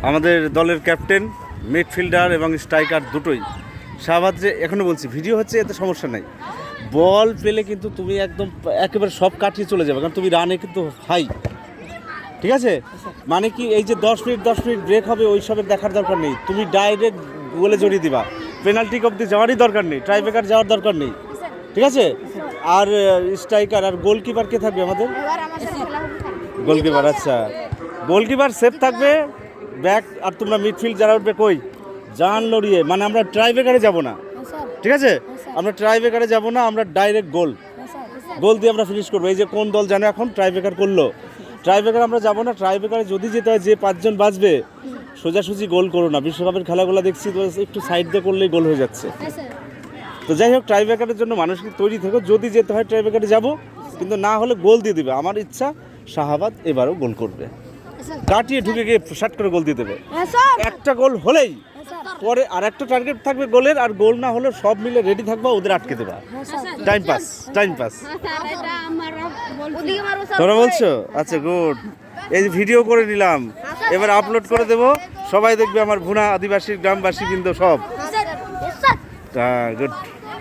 আমাদের দলের captain, midfielder এবং স্ট্রাইকার দুটোই। শাহবাজ যে এখনও বলছি ভিডিও হচ্ছে, এতে সমস্যা নাই। বল পেলে কিন্তু তুমি একদম একেবারে সব কাটিয়ে চলে যাবে, কারণ তুমি রানে কিন্তু হাই, ঠিক আছে? মানে কি এই যে 10 মিনিট ব্রেক হবে ওই সবের দেখার দরকার নেই, তুমি ডাইরেক্ট গোলে জড়িয়ে দিবা। পেনাল্টি অব্দি যাওয়ারই দরকার নেই, ট্রাইব্রেকার যাওয়ার দরকার নেই, ঠিক আছে? আর স্ট্রাইকার আর গোলকিপার কে থাকবে আমাদের? গোলকিপার, আচ্ছা গোলকিপার সেফ থাকবে, ব্যাক। আর তোমরা মিডফিল্ড যারা উঠবে কই জান লড়িয়ে, মানে আমরা ট্রাইব্রেকারে যাব না, ঠিক আছে? আমরা ট্রাইব্রেকারে যাব না, আমরা ডাইরেক্ট গোল দিয়ে আমরা ফিনিশ করবো। এই যে কোন দল জানো এখন ট্রাইব্রেকার করলো, ট্রাইব্রেকার আমরা যাব না। ট্রাইব্রেকারে যদি যেতে হয় যে 5 জন বাঁচবে, সোজাসুজি গোল করো না। বিশ্বকাপের খেলাগুলো দেখছি তো একটু সাইড দিয়ে করলেই গোল হয়ে যাচ্ছে। তো যাই হোক, ট্রাইব্রেকারের জন্য মানুষকে তৈরি থেকো, যদি যেতে হয় ট্রাইব্রেকারে যাব, কিন্তু না হলে গোল দিয়ে দিবে। আমার ইচ্ছা শাহাবাদ এবারও গোল করবে, কাটিয়ে ঢুকে গিয়ে শাট করে গোল দিয়ে দেবে। একটা গোল হলেই পরে আর একটা টার্গেট থাকবে গোলের, আর গোল না হলে সব মিলে রেডি থাকবা, ওদের আটকে দেবা। টাইম পাস তোমরা বলছো? আচ্ছা গুড। এই যে ভিডিও করে নিলাম, এবার আপলোড করে দেব, সবাই দেখবে, আমার ভুনা আদিবাসী গ্রামবাসী কিন্তু সব। গুড।